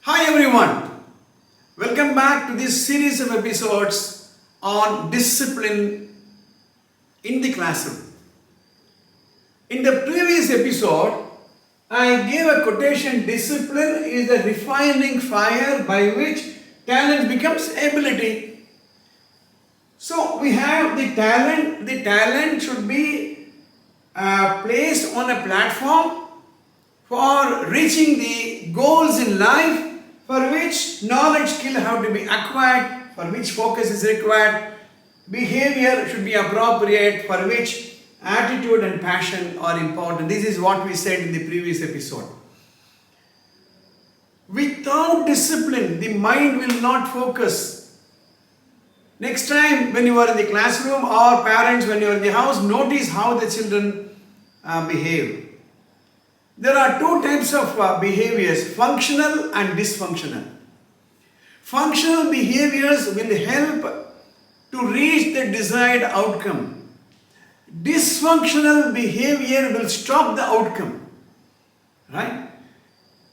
Hi everyone, welcome back to this series of episodes on discipline in the classroom. In the previous episode, I gave a quotation: discipline is the refining fire by which talent becomes ability. So we have the talent should be placed on a platform for reaching the goals in life, for which knowledge, skill have to be acquired, for which focus is required, behavior should be appropriate, for which attitude and passion are important. This is what we said in the previous episode. Without discipline, the mind will not focus. Next time when you are in the classroom, or parents when you are in the house, notice how the children behave. There are two types of behaviors: functional and dysfunctional. Functional behaviors will help to reach the desired outcome. Dysfunctional behavior will stop the outcome. Right?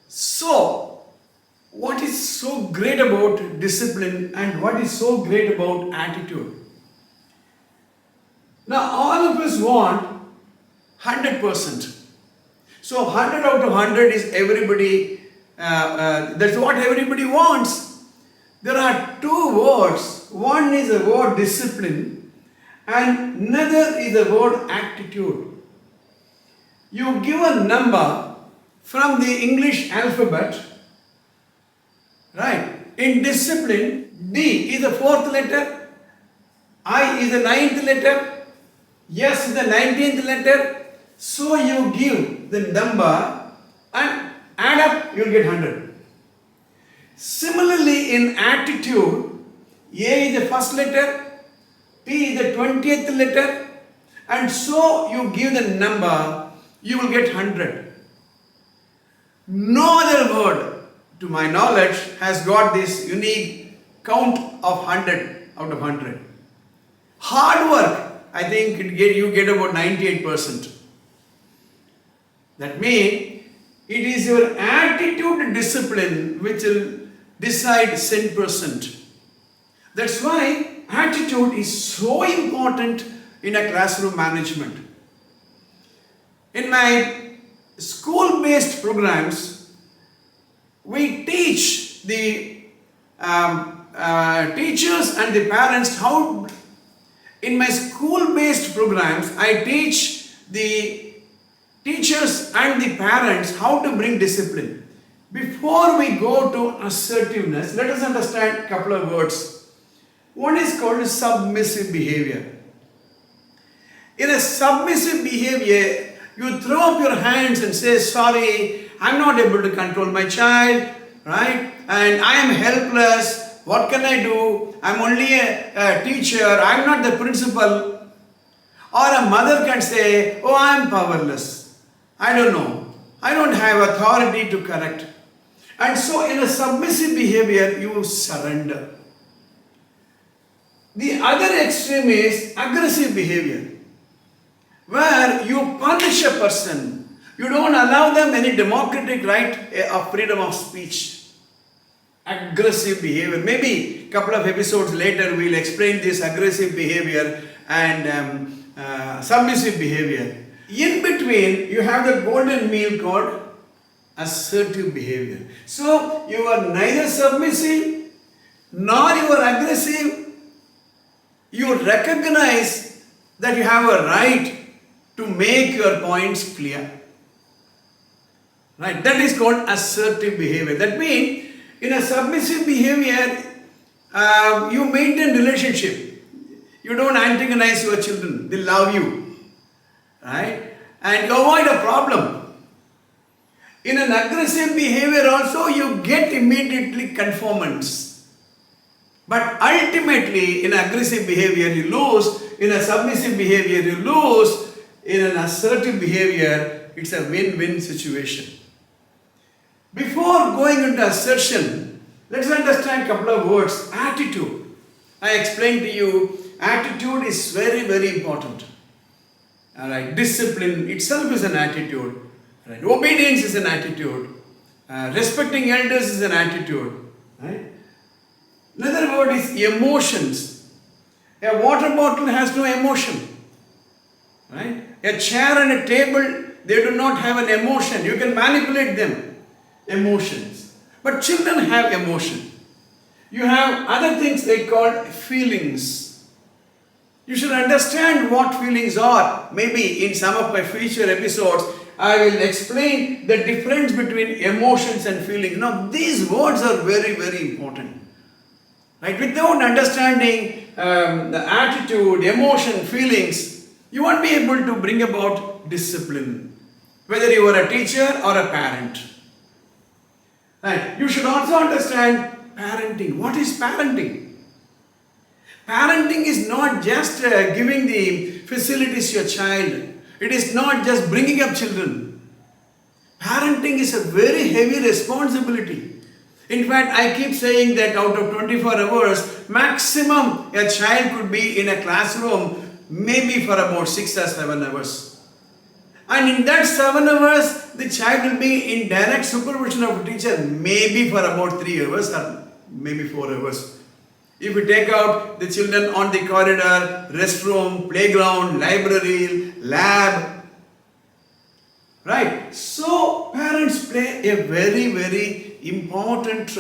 So, what is so great about discipline and what is so great about attitude? Now, all of us want 100%. So 100 out of 100 is everybody, that's what everybody wants. There are two words. One is the word discipline and another is the word attitude. You give a number from the English alphabet, right? In discipline, D is the fourth letter, I is the ninth letter, S is the 19th letter. So you give the number and add up, you will get 100. Similarly, in attitude, A is the first letter, T is the 20th letter, and so you give the number, you will get 100. No other word, to my knowledge, has got this unique count of 100 out of 100. Hard work, I think you get about 98%. That means it is your attitude and discipline which will decide 10%. That's why attitude is so important in a classroom management. In my school-based programs, we teach the teachers and the parents how. In my school-based programs, I teach the teachers and the parents how to bring discipline. Before we go to assertiveness, let us understand a couple of words. One is called submissive behavior. In a submissive behavior, you throw up your hands and say, sorry, I'm not able to control my child, right? And I am helpless. What can I do? I'm only a teacher. I'm not the principal. Or a mother can say, oh, I'm powerless. I don't know. I don't have authority to correct. And so in a submissive behavior, you surrender. The other extreme is aggressive behavior, where you punish a person. You don't allow them any democratic right of freedom of speech. Aggressive behavior. Maybe a couple of episodes later, we'll explain this aggressive behavior and submissive behavior. In between, you have the golden meal called assertive behavior. So, you are neither submissive nor you are aggressive. You recognize that you have a right to make your points clear. Right? That is called assertive behavior. That means, in a submissive behavior, you maintain relationship. You don't antagonize your children. They love you. Right? And you avoid a problem. In an aggressive behavior also, you get immediately conformance. But ultimately, in aggressive behavior, you lose. In a submissive behavior, you lose. In an assertive behavior, it's a win-win situation. Before going into assertion, let's understand a couple of words. Attitude. I explained to you, attitude is very, very important. Alright, discipline itself is an attitude. Right? Obedience is an attitude. Respecting elders is an attitude. Right? Another word is emotions. A water bottle has no emotion. Right? A chair and a table, they do not have an emotion. You can manipulate them. Emotions. But children have emotion. You have other things they call feelings. You should understand what feelings are. Maybe in some of my future episodes, I will explain the difference between emotions and feelings. Now, these words are very, very important. Right? Without understanding the attitude, emotion, feelings, you won't be able to bring about discipline. Whether you are a teacher or a parent. Right? You should also understand parenting. What is parenting? Parenting is not just giving the facilities to your child. It is not just bringing up children. Parenting is a very heavy responsibility. In fact, I keep saying that out of 24 hours, maximum a child could be in a classroom maybe for about 6 or 7 hours. And in that 7 hours, the child will be in direct supervision of a teacher maybe for about 3 hours or maybe 4 hours. If you take out the children on the corridor, restroom, playground, library, lab, right? So parents play a very, very important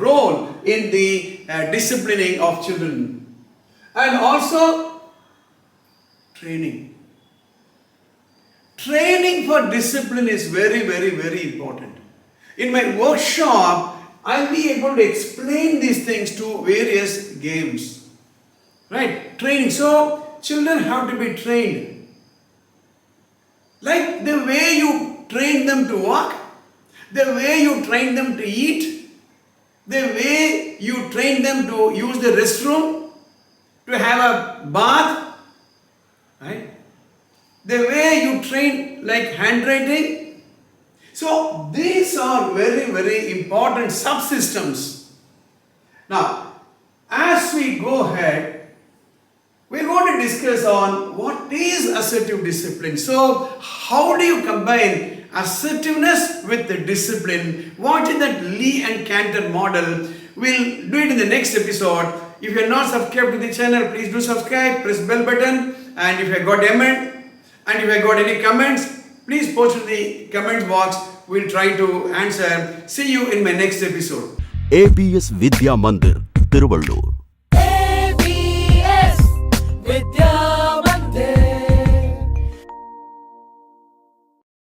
role in the disciplining of children. And also training. Training for discipline is very, very, very important. In my workshop, I'll be able to explain these things to various games. Right? Training. So, children have to be trained. Like the way you train them to walk, the way you train them to eat, the way you train them to use the restroom, to have a bath, right? The way you train like handwriting. So these are very, very important subsystems. Now, as we go ahead, we're going to discuss on what is assertive discipline. So how do you combine assertiveness with the discipline? What is that Lee and Cantor model? We'll do it in the next episode. If you are not subscribed to the channel, please do subscribe, press bell button, and if you have got amendment, and if you have got any comments, please post in the comments box. We'll try to answer. See you in my next episode. ABS Vidya Mandir, Thiruvallur.